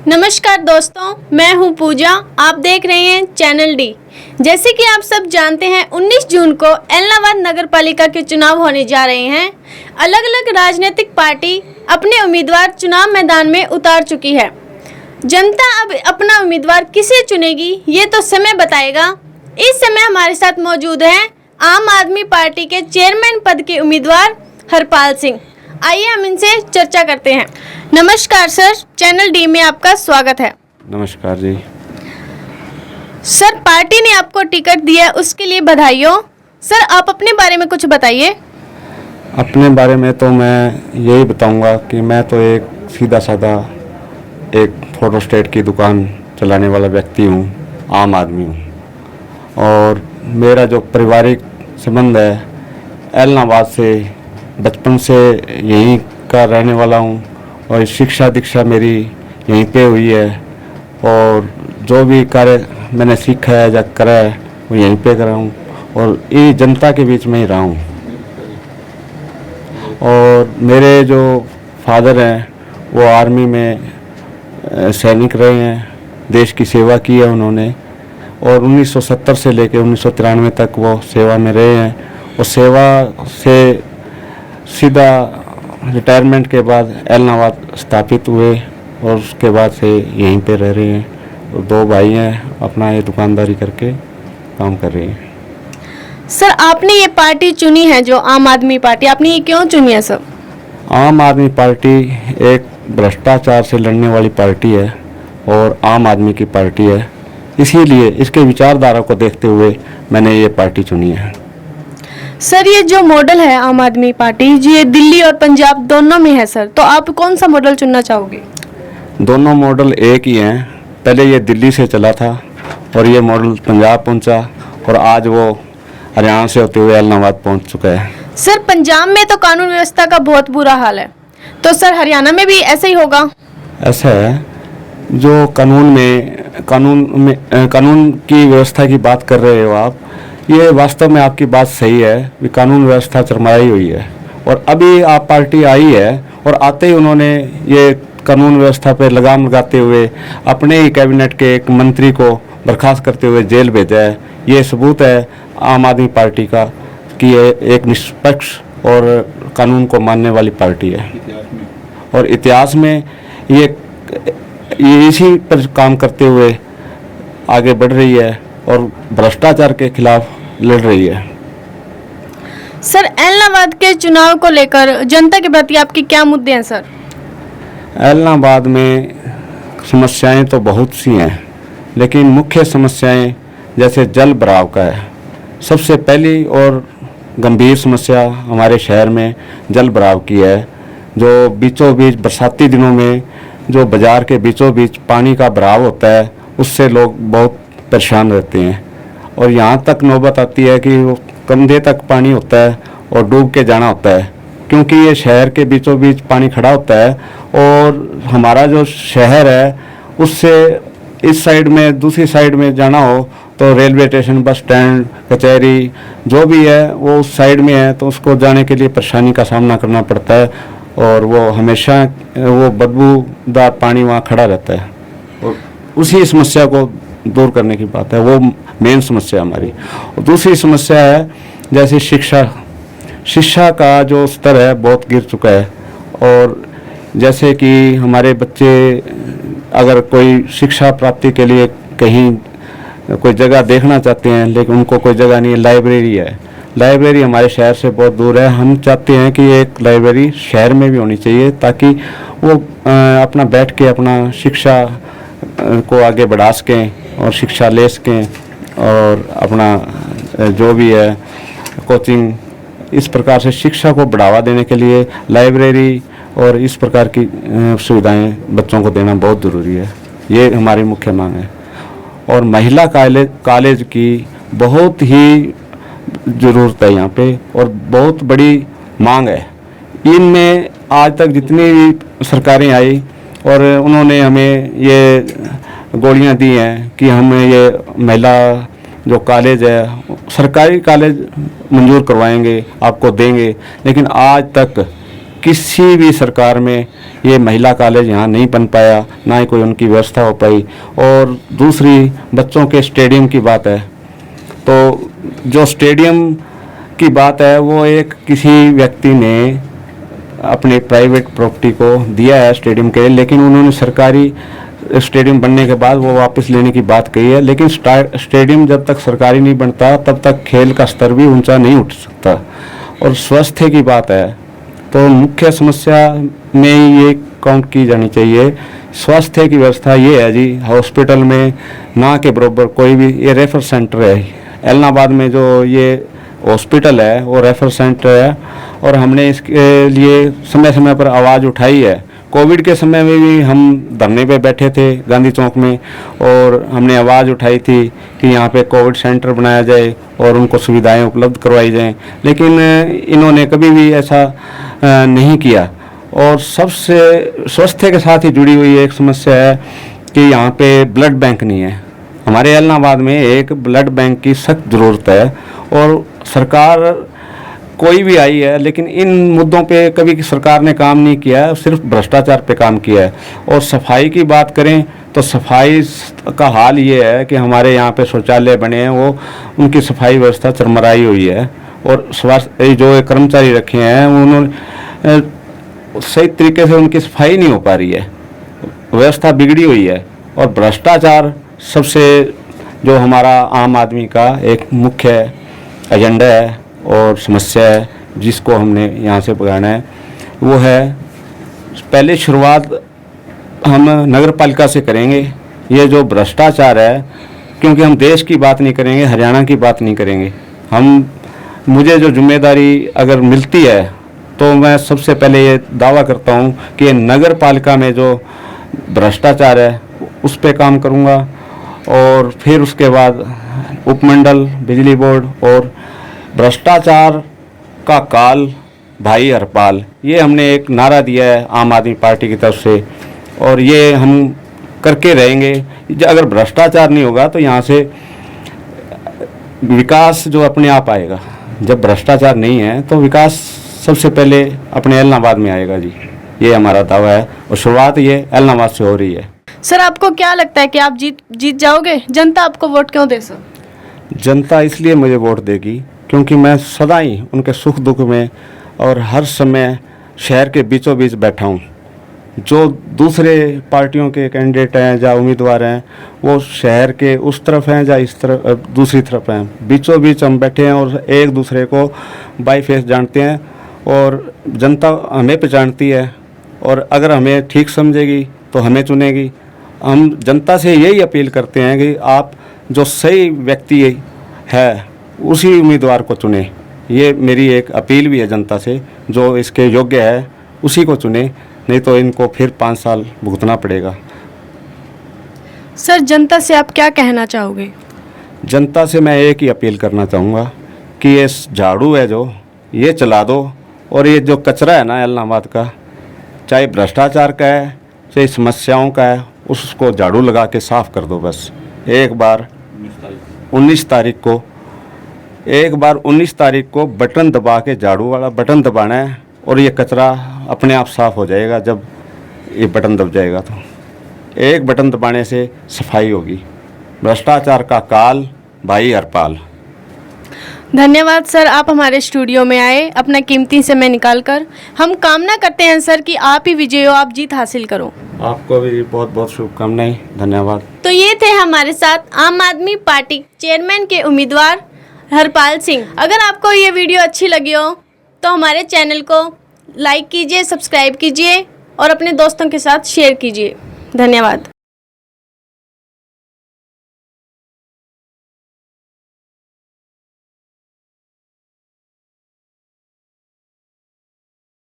नमस्कार दोस्तों, मैं हूं पूजा। आप देख रहे हैं चैनल डी। जैसे कि आप सब जानते हैं 19 जून को एलनाबाद नगर पालिका के चुनाव होने जा रहे हैं। अलग अलग राजनीतिक पार्टी अपने उम्मीदवार चुनाव मैदान में उतार चुकी है। जनता अब अपना उम्मीदवार किसे चुनेगी ये तो समय बताएगा। इस समय हमारे साथ मौजूद हैं आम आदमी पार्टी के चेयरमैन पद के उम्मीदवार हरपाल सिंह। आइए हम इनसे चर्चा करते हैं। नमस्कार सर, चैनल डी में आपका स्वागत है। नमस्कार जी। सर, पार्टी ने आपको टिकट दिया, उसके लिए बधाई हो। सर, आप अपने बारे में कुछ बताइए। अपने बारे में तो मैं यही बताऊंगा कि मैं तो एक सीधा साधा एक फोटोस्टेट की दुकान चलाने वाला व्यक्ति हूँ, आम आदमी हूँ। और मेरा जो पारिवारिक संबंध है एलनाबाद से, बचपन से यहीं का रहने वाला हूँ और शिक्षा दीक्षा मेरी यहीं पे हुई है और जो भी कार्य मैंने सीखा है या करा है वो यहीं पे करा हूँ और ये जनता के बीच में ही रहा हूँ। और मेरे जो फादर हैं वो आर्मी में सैनिक रहे हैं, देश की सेवा की है उन्होंने और 1970 से लेकर 1993 तक वो सेवा में रहे हैं और सेवा से सीधा रिटायरमेंट के बाद एलनाबाद स्थापित हुए और उसके बाद से यहीं पे रह रहे हैं और दो भाई हैं, अपना ये दुकानदारी करके काम कर रहे हैं। सर, आपने ये पार्टी चुनी है जो आम आदमी पार्टी, आपने ये क्यों चुनी है सर? आम आदमी पार्टी एक भ्रष्टाचार से लड़ने वाली पार्टी है और आम आदमी की पार्टी है, इसीलिए इसके विचारधारा को देखते हुए मैंने ये पार्टी चुनी है। सर, ये जो मॉडल है आम आदमी पार्टी जी, ये दिल्ली और पंजाब दोनों में है सर, तो आप कौन सा मॉडल चुनना चाहोगे? दोनों मॉडल एक ही हैं। पहले ये दिल्ली से चला था और ये मॉडल पंजाब पहुंचा और आज वो हरियाणा से होते हुए एलनाबाद पहुंच चुका है। सर, पंजाब में तो कानून व्यवस्था का बहुत बुरा हाल है, तो सर हरियाणा में भी ऐसा ही होगा? ऐसा है, जो कानून की व्यवस्था की बात कर रहे हो आप, ये वास्तव में आपकी बात सही है कि कानून व्यवस्था चरमराई हुई है और अभी आप पार्टी आई है और आते ही उन्होंने ये कानून व्यवस्था पर लगाम लगाते हुए अपने ही कैबिनेट के एक मंत्री को बर्खास्त करते हुए जेल भेजा है। ये सबूत है आम आदमी पार्टी का कि ये एक निष्पक्ष और कानून को मानने वाली पार्टी है और इतिहास में ये इसी पर काम करते हुए आगे बढ़ रही है और भ्रष्टाचार के खिलाफ लड़ रही है। सर, एलनाबाद के चुनाव को लेकर जनता के प्रति आपके क्या मुद्दे हैं सर? एलनाबाद में समस्याएं तो बहुत सी हैं, लेकिन मुख्य समस्याएं जैसे जल भराव का है। सबसे पहली और गंभीर समस्या हमारे शहर में जल भराव की है, जो बीचों बीच बरसाती दिनों में जो बाज़ार के बीचों बीच पानी का भराव होता है उससे लोग बहुत परेशान रहते हैं और यहाँ तक नौबत आती है कि वो कंधे तक पानी होता है और डूब के जाना होता है, क्योंकि ये शहर के बीचों बीच पानी खड़ा होता है और हमारा जो शहर है उससे इस साइड में दूसरी साइड में जाना हो तो रेलवे स्टेशन, बस स्टैंड, कचहरी जो भी है वो उस साइड में है, तो उसको जाने के लिए परेशानी का सामना करना पड़ता है और वो हमेशा वो बदबूदार पानी वहाँ खड़ा रहता है और उसी समस्या को दूर करने की बात है, वो मेन समस्या हमारी। और दूसरी समस्या है जैसे शिक्षा का जो स्तर है बहुत गिर चुका है और जैसे कि हमारे बच्चे अगर कोई शिक्षा प्राप्ति के लिए कहीं कोई जगह देखना चाहते हैं लेकिन उनको कोई जगह नहीं है, लाइब्रेरी हमारे शहर से बहुत दूर है। हम चाहते हैं कि एक लाइब्रेरी शहर में भी होनी चाहिए ताकि वो अपना बैठ के अपना शिक्षा को आगे बढ़ा सकें और शिक्षा ले सकें और अपना जो भी है कोचिंग, इस प्रकार से शिक्षा को बढ़ावा देने के लिए लाइब्रेरी और इस प्रकार की सुविधाएं बच्चों को देना बहुत ज़रूरी है। ये हमारी मुख्य मांग है। और महिला कॉलेज की बहुत ही ज़रूरत है यहाँ पे और बहुत बड़ी मांग है। इनमें आज तक जितनी भी सरकारें आई और उन्होंने हमें ये गोलियां दी हैं कि हम ये महिला जो कॉलेज है सरकारी कॉलेज मंजूर करवाएंगे, आपको देंगे, लेकिन आज तक किसी भी सरकार में ये महिला कॉलेज यहाँ नहीं बन पाया, ना ही कोई उनकी व्यवस्था हो पाई। और दूसरी बच्चों के स्टेडियम की बात है, तो जो स्टेडियम की बात है वो एक किसी व्यक्ति ने अपने प्राइवेट प्रॉपर्टी को दिया है स्टेडियम के लिए, लेकिन उन्होंने सरकारी स्टेडियम बनने के बाद वो वापस लेने की बात कही है। लेकिन स्टेडियम जब तक सरकारी नहीं बनता तब तक खेल का स्तर भी ऊंचा नहीं उठ सकता। और स्वास्थ्य की बात है तो मुख्य समस्या में ये काउंट की जानी चाहिए। स्वास्थ्य की व्यवस्था ये है जी, हॉस्पिटल में ना के बराबर कोई भी, ये रेफर सेंटर है एलनाबाद में, जो ये हॉस्पिटल है वो रेफर सेंटर है। और हमने इसके लिए समय समय पर आवाज़ उठाई है। कोविड के समय में भी हम धरने पे बैठे थे गांधी चौक में, और हमने आवाज़ उठाई थी कि यहाँ पे कोविड सेंटर बनाया जाए और उनको सुविधाएं उपलब्ध करवाई जाएं, लेकिन इन्होंने कभी भी ऐसा नहीं किया। और सबसे स्वास्थ्य के साथ ही जुड़ी हुई एक समस्या है कि यहाँ पे ब्लड बैंक नहीं है। हमारे एलनाबाद में एक ब्लड बैंक की सख्त ज़रूरत है, और सरकार कोई भी आई है लेकिन इन मुद्दों पे कभी सरकार ने काम नहीं किया है, सिर्फ भ्रष्टाचार पे काम किया है। और सफाई की बात करें तो सफाई का हाल ये है कि हमारे यहाँ पे शौचालय बने हैं, वो उनकी सफाई व्यवस्था चरमराई हुई है। और स्वास्थ्य जो कर्मचारी रखे हैं उन्होंने सही तरीके से उनकी सफाई नहीं हो पा रही है, व्यवस्था बिगड़ी हुई है। और भ्रष्टाचार सबसे जो हमारा आम आदमी का एक मुख्य एजेंडा है और समस्या है जिसको हमने यहाँ से भगाना है, वो है पहले शुरुआत हम नगर पालिका से करेंगे। ये जो भ्रष्टाचार है, क्योंकि हम देश की बात नहीं करेंगे, हरियाणा की बात नहीं करेंगे, मुझे जो जिम्मेदारी अगर मिलती है तो मैं सबसे पहले ये दावा करता हूँ कि नगर पालिका में जो भ्रष्टाचार है उस पर काम करूँगा। और फिर उसके बाद उपमंडल, बिजली बोर्ड और भ्रष्टाचार का काल भाई हरपाल, ये हमने एक नारा दिया है आम आदमी पार्टी की तरफ से, और ये हम करके रहेंगे। अगर भ्रष्टाचार नहीं होगा तो यहाँ से विकास जो अपने आप आएगा। जब भ्रष्टाचार नहीं है तो विकास सबसे पहले अपने एलनाबाद में आएगा जी, ये हमारा दावा है। और शुरुआत ये एलनाबाद से हो रही है। सर, आपको क्या लगता है कि आप जीत जाओगे? जनता आपको वोट क्यों दे सर? जनता इसलिए मुझे वोट देगी क्योंकि मैं सदा ही उनके सुख दुख में और हर समय शहर के बीचों बीच बैठा हूँ। जो दूसरे पार्टियों के कैंडिडेट हैं या उम्मीदवार हैं वो शहर के उस तरफ हैं या इस तरफ दूसरी तरफ हैं, बीचों बीच हम बैठे हैं और एक दूसरे को बाई फेस जानते हैं। और जनता हमें पहचानती है, और अगर हमें ठीक समझेगी तो हमें चुनेगी। हम जनता से यही अपील करते हैं कि आप जो सही व्यक्ति है उसी उम्मीदवार को चुने। ये मेरी एक अपील भी है जनता से, जो इसके योग्य है उसी को चुने, नहीं तो इनको फिर 5 साल भुगतना पड़ेगा। सर, जनता से आप क्या कहना चाहोगे? जनता से मैं एक ही अपील करना चाहूँगा कि ये झाड़ू है जो ये चला दो, और ये जो कचरा है ना एलनाबाद का, चाहे भ्रष्टाचार का है चाहे समस्याओं का है, उसको झाड़ू लगा के साफ़ कर दो। बस एक बार 19 तारीख को बटन दबा के, झाड़ू वाला बटन दबाना है, और ये कचरा अपने आप साफ़ हो जाएगा। जब ये बटन दब जाएगा तो एक बटन दबाने से सफाई होगी। भ्रष्टाचार का काल भाई हरपाल। धन्यवाद सर, आप हमारे स्टूडियो में आए अपना कीमती समय निकालकर। हम कामना करते हैं सर कि आप ही विजय हो, आप जीत हासिल करो। आपको भी बहुत बहुत शुभकामनाएं। धन्यवाद। तो ये थे हमारे साथ आम आदमी पार्टी चेयरमैन के उम्मीदवार हरपाल सिंह। अगर आपको ये वीडियो अच्छी लगी हो तो हमारे चैनल को लाइक कीजिए, सब्सक्राइब कीजिए और अपने दोस्तों के साथ शेयर कीजिए। धन्यवाद।